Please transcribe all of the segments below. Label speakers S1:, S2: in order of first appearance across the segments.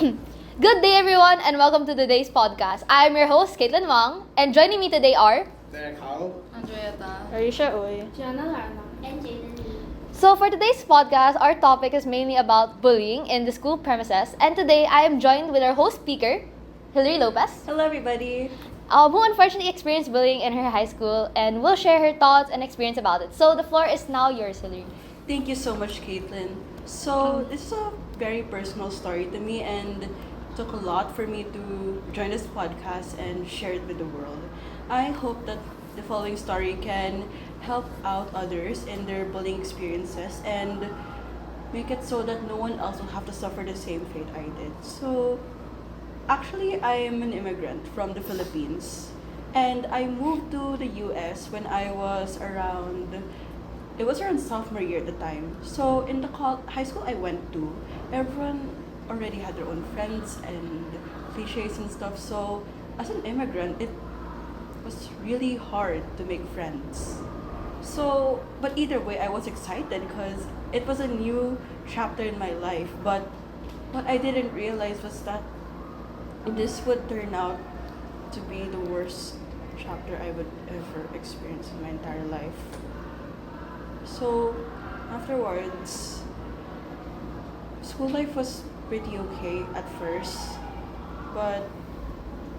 S1: Good day, everyone, and welcome to today's podcast. I'm your host, Caitlin Wang, and joining me today are...
S2: Derek Howell.
S3: Andreata.
S4: Arisha Uy.
S3: Gianna Larna.
S5: And Jaden Lee.
S1: So for today's podcast, our topic is mainly about bullying in the school premises, and today I am joined with our host speaker, Hilary Lopez,
S4: Hello, everybody.
S1: who unfortunately experienced bullying in her high school and will share her thoughts and experience about it. So the floor is now yours, Hilary.
S4: Thank you so much, Caitlin. So, this is a very personal story to me, and it took a lot for me to join this podcast and share it with the world. I hope that the following story can help out others in their bullying experiences and make it so that no one else will have to suffer the same fate I did. So, actually, I am an immigrant from the Philippines, and I moved to the US when I was around sophomore year at the time. So in the high school I went to, everyone already had their own friends and cliches and stuff. So as an immigrant, it was really hard to make friends. So, but either way, I was excited because it was a new chapter in my life. But what I didn't realize was that this would turn out to be the worst chapter I would ever experience in my entire life. So, afterwards, school life was pretty okay at first, but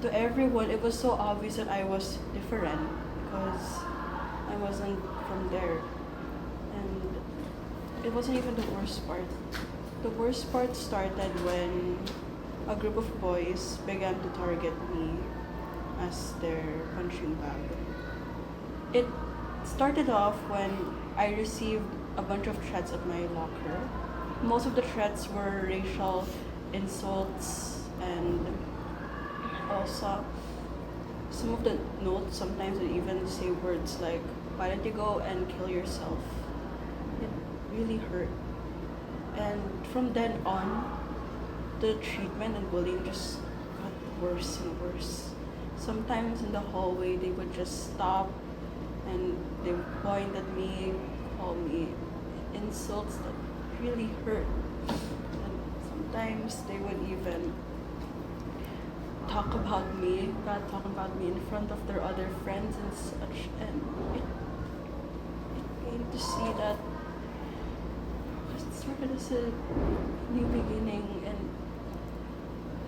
S4: to everyone, it was so obvious that I was different because I wasn't from there. And it wasn't even the worst part. The worst part started when a group of boys began to target me as their punching bag. It started off when I received a bunch of threats at my locker. Most of the threats were racial insults, and also some of the notes sometimes would even say words like, "Why don't you go and kill yourself?" It really hurt. And from then on, the treatment and bullying just got worse and worse. Sometimes in the hallway, they would just stop and they would point at me, call me insults that really hurt. And sometimes they would even talk about me, bad talk about me in front of their other friends and such. And it came to see that it started as a new beginning, and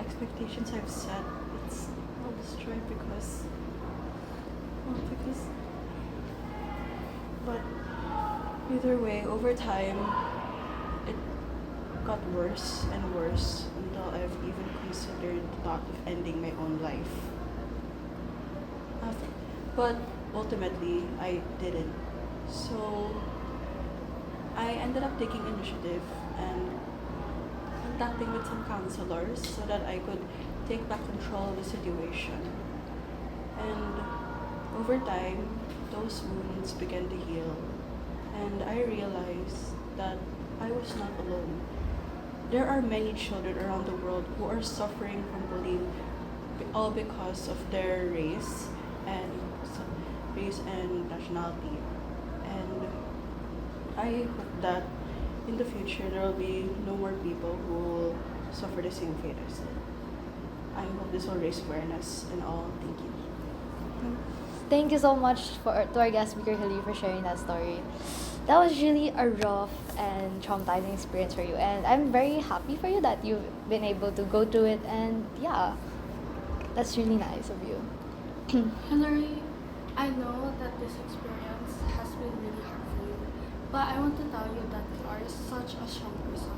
S4: expectations I've set, it's all destroyed because but either way, over time, it got worse and worse until I've even considered the thought of ending my own life. But ultimately, I didn't. So, I ended up taking initiative and contacting with some counselors so that I could take back control of the situation. And over time, those wounds began to heal, and I realized that I was not alone. There are many children around the world who are suffering from bullying, all because of their race and nationality. And I hope that in the future there will be no more people who will suffer the same fate as did. I hope this will raise awareness and all. Thank you.
S1: Thank you so much to our guest speaker, Hilary, for sharing that story. That was really a rough and traumatizing experience for you, and I'm very happy for you that you've been able to go through it, and yeah, that's really nice of you.
S3: Hilary, I know that this experience has been really hard for you, but I want to tell you that you are such a strong person.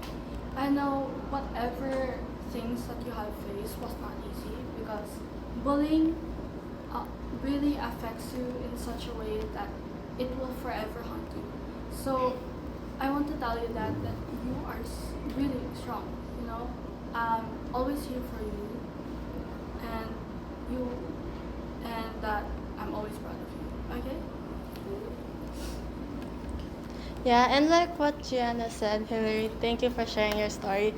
S3: I know whatever things that you have faced was not easy because bullying really affects you in such a way that it will forever haunt you. So I want to tell you that you are really strong, you know. I'm always here for you, and that I'm always proud of you. Okay?
S6: Yeah, and like what Gianna said, Hilary, thank you for sharing your story.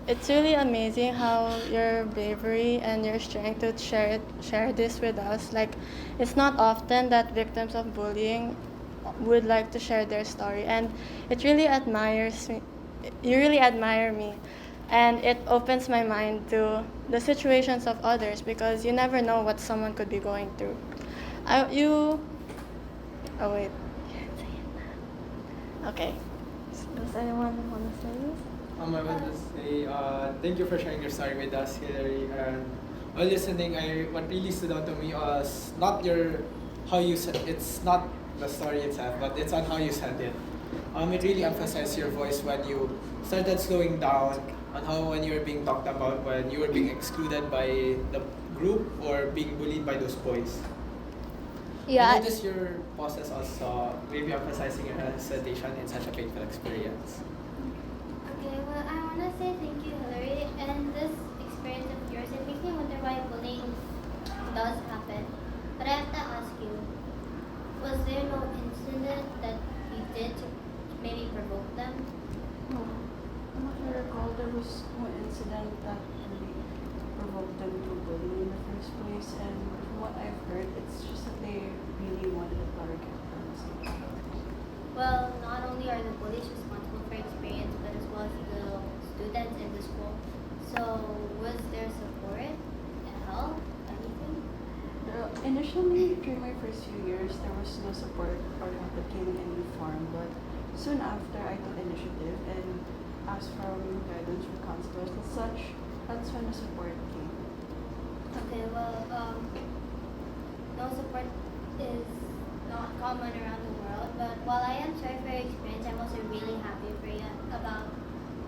S6: It's really amazing how your bravery and your strength to share this with us. Like, it's not often that victims of bullying would like to share their story, and it really admires me. You really admire me. and it opens my mind to the situations of others because you never know what someone could be going through. Oh wait. Okay. Does anyone want to say this?
S2: I would just say thank you for sharing your story with us, Hillary. And while listening, what really stood out to me was not how you said it's not the story itself, but it's on how you said it. It really emphasized your voice when you started slowing down on how when you were being talked about, when you were being excluded by the group or being bullied by those boys.
S1: Yeah.
S2: I noticed your pauses also maybe emphasizing your hesitation in such a painful experience.
S5: Okay, well, I want to say thank you, Hillary. And this experience of yours, it makes me wonder why bullying does happen. But I have to ask you, was there no incident that you did to maybe provoke them?
S4: No, I'm not sure recall there was no incident that really provoked them to bully in the first place, and from what I've heard, it's just that they really wanted to target them.
S5: Well, not only are the bullies responsible for experience, but as well as the students in the school. So, was there support and help? Anything?
S4: Initially, during my first few years, there was no support or help that came in any form, but soon after, I took initiative and asked from guidance from counselors and such. That's when the support came.
S5: Okay, well, no support is not common around the world, but while I am sorry for your experience, I'm also really happy for you about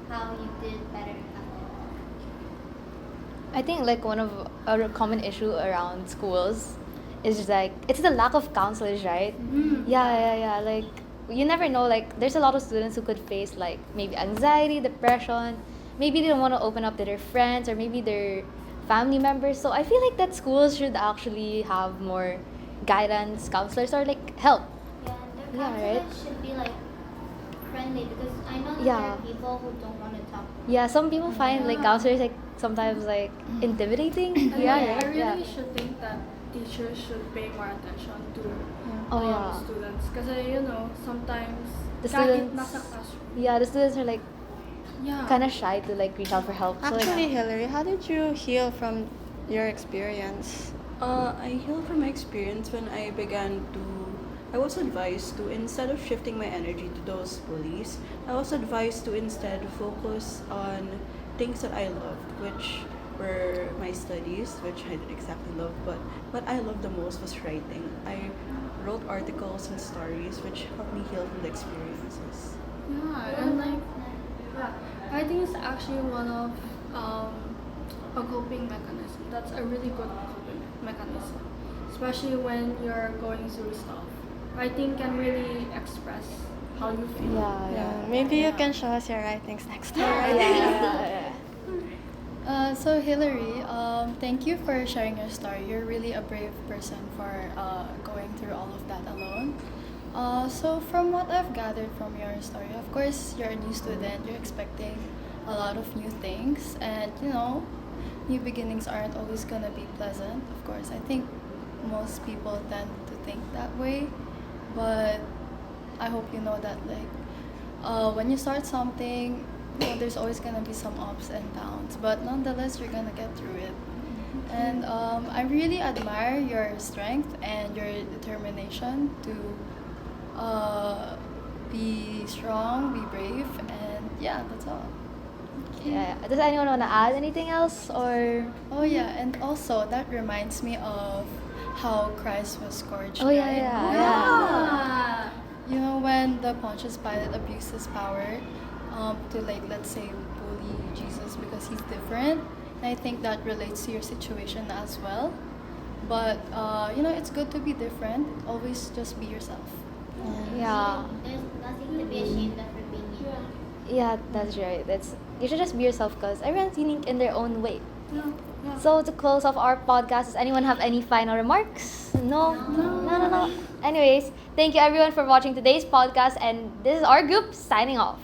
S5: how you did better after that.
S1: I think like one of a common issue around schools is just like it's the lack of counselors, right? Yeah. Like you never know. Like there's a lot of students who could face like maybe anxiety, depression. Maybe they don't want to open up to their friends or maybe their family members. So I feel like that schools should actually have more guidance, counselors, or like help.
S5: Yeah, and their
S1: Yeah,
S5: counselors
S1: right?
S5: should be like friendly because I know that
S1: Yeah.
S5: there are people who don't want to talk.
S1: Yeah, some people find like
S3: Yeah.
S1: counselors like sometimes like intimidating.
S3: And
S1: Yeah,
S3: I
S1: right.
S3: really
S1: Yeah.
S3: should think that teachers should pay more attention to
S1: Oh, yeah.
S3: students. Because, sometimes
S1: The
S3: kahit
S1: students-
S3: nasa classroom.
S1: Yeah, the students are like
S3: Yeah.
S1: kind of shy to like reach out for help. So, like,
S6: Actually, Hillary, how did you heal from your experience?
S4: I healed from my experience when I was advised to, instead of shifting my energy to those bullies, I was advised to instead focus on things that I loved, which were my studies, which I didn't exactly love, but what I loved the most was writing. I wrote articles and stories, which helped me heal from the experiences.
S3: Yeah, and writing is actually one of a coping mechanism. That's a really good coping mechanism, especially when you're going through stuff. Writing can really express how you feel.
S1: yeah.
S6: Maybe you can show us your writings next time.
S1: Yeah.
S7: So Hillary, thank you for sharing your story. You're really a brave person for going through all of that alone. So from what I've gathered from your story, of course you're a new student. You're expecting a lot of new things, and new beginnings aren't always gonna be pleasant. Of course, I think most people tend to think that way, but I hope you know that when you start something, there's always gonna be some ups and downs, but nonetheless, you're gonna get through it. And I really admire your strength and your determination to be strong, be brave, and yeah, that's all.
S1: Yeah. Does anyone want to add anything else or?
S7: Oh yeah, and also that reminds me of how Christ was scourged.
S1: Oh yeah,
S7: right?
S1: yeah.
S7: You know, when the Pontius Pilate abused his power to let's say bully Jesus because he's different. And I think that relates to your situation as well. But it's good to be different. Always just be yourself.
S1: Yeah.
S5: There's nothing to be ashamed of for being unique.
S1: Yeah, that's right. You should just be yourself because everyone's unique in their own way.
S3: Yeah.
S1: So to close off our podcast, does anyone have any final remarks? No. Anyways, thank you everyone for watching today's podcast, and this is our group signing off.